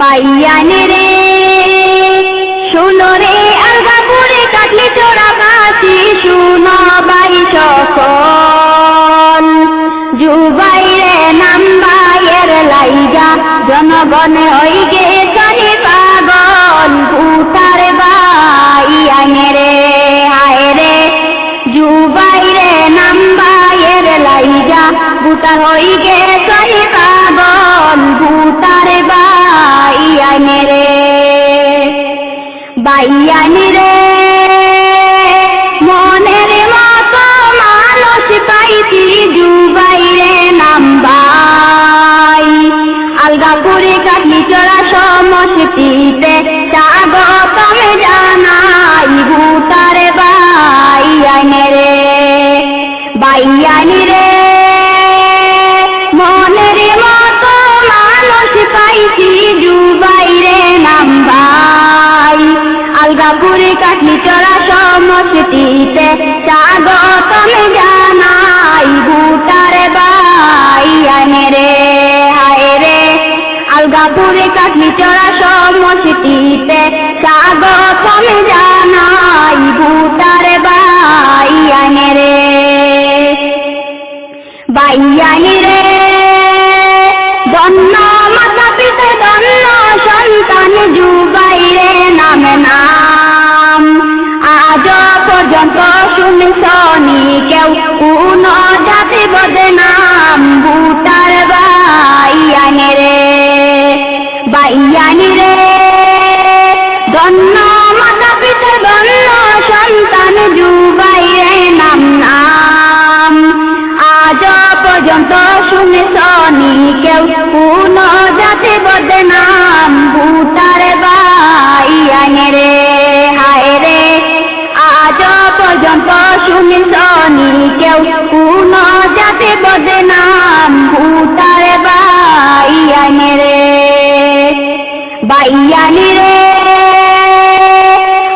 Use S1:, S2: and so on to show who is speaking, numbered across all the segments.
S1: বাইয়ানে রে শুনো রে আলগাপুরে কাটলি চোরা কাশি শুনো বাই সকল জুবাইরে নাম বাইয়ের লাইগা জনগণে হই গে সহি পাগল ভূতার বাইয়ানে রে হায় রে জুবাইরে নাম বাইয়ের লাইগা ভূতার হই গে সহি পাগল ভূতার বাইয়ানে রে বাইয়ানে রে মনের মতো মানুষ পাইছি জুবাইরে নাম বাই আলগাপুরে কাটলি চড়া সমষ্টিতে স্বাগতম জানাই ভূতার বাইয়ানে রে বাইয়ানে রে মনের মতো মানুষ পাইছি জুবাইরে নাম বাই আলগাপুরে কাটলি চড়া সমষ্টিতে স্বাগতম জানাই ভূতার বাইয়ানে রে হায় রে আলগাপুরে কাটলি চড়া সমষ্টিতে স্বাগতম জানাই ভূতার বাইয়ানে রে বাইয়ানে রে ধন্য মাতা পিতা ধন্য সন্তান জুবাইরে নামে নাম আজ পর্যন্ত শুনছনি কেউ কোন জাতি বদনাম ভূতার বাইয়ানে রে বাইয়ানে রে ধন্য মাতা পিতা ধন্য সন্তান জুবাইরে নাম নাম আজ পর্যন্ত শুনছনি কেউ কোন জাতি বদনাম ভূতার বাইয়ানে রে হায় রে আজ পর্যন্ত শুনছনি কেউ কোন জাতি বদনাম ভূতার বাইয়ানে রে বাইয়ানে রে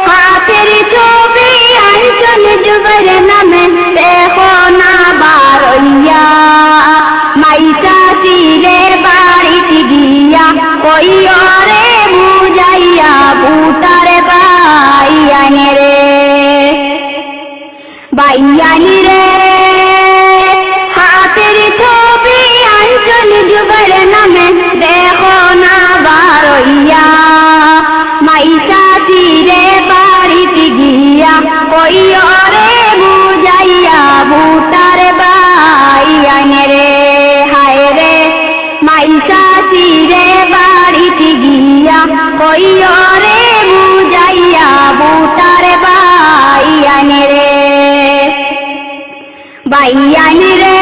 S1: হাতের ছবি আনছন জুবাইর নামে দেখো না বারইয়া মাইসা চিরে বাড়িতে গিয়া কইও রে বুঝাইয়া ভূতার বাইয়ানে রে বাইয়ানে রে হাতের ছবি আনছন জুবাইর নামে দেখো না বারইয়া মাইসা চিরে বাড়িতে গিয়া কইও রে বুঝাইয়া ভূতার বাইয়ানে রে হায় রে মাইসা চিরে বাড়িতে গিয়া কইও রে বুঝাইয়া ভূতার বাইয়ানে রে বাইয়ানে রে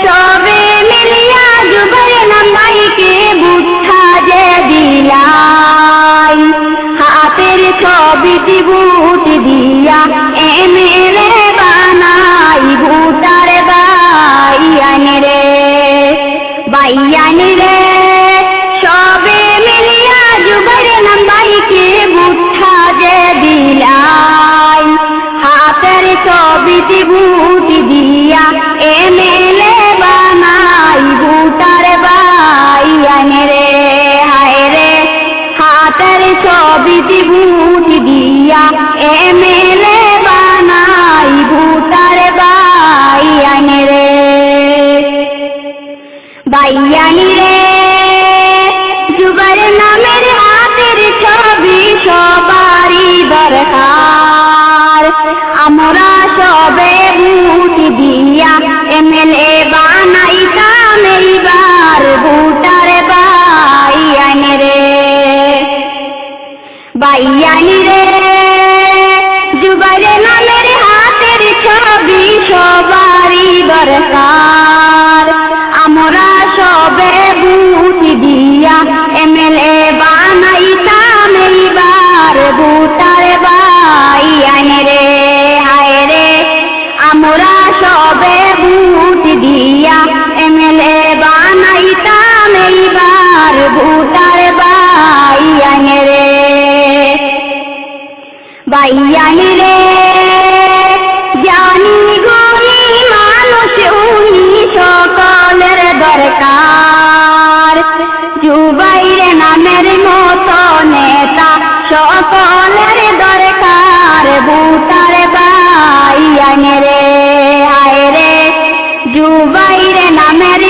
S1: সবে মিলিয়া জুবাইর নাম বাইকে বুদ্ধা যে দিলাই হাতের ছবিটি ভূত দিয়া এমএলএ বানাই ভূতার বাইয়ানে রে বাইয়ানে রে সবে মিলিয়া জুবাইর নাম বাইকে বুদ্ধা যে দিলাই হাতের ছবিটি ভূত দিয়া এমএলএ বানাই ভূতার বাইয়ানে রে হায় রে হাতের ছবিটি ভূত দিয়া এমএলএ বানাই ভূতার বাইয়ানে রে বাইয়ানে রে জুবাইর নামের হাতের ছবি সবারই দরকার আমরা সবে ভূত দিয়া এমএলএ বানাইতাম এইবার ভূতার বাইয়ানে রে বাইয়ানে রে জুবাইর নামের হাতের ছবি সবারই দরকার আমরা সবে ভূত দিয়া এমএলএ বানাইতাম এইবার ভূতার বাইয়ানে রে হায় রে আমরা সবে ভূত দিয়া এমএলএ বানাইতাম এইবার ভূতার বাইয়ানে রে বাইয়ানে রে জানি গুণী মানুষ উনি সকলের দরকার জুবাইর নামে ইমামের মতো নেতা সকলের দরকার ভোটার ভাইয়ান রে, আয় রে জুবাইর নামের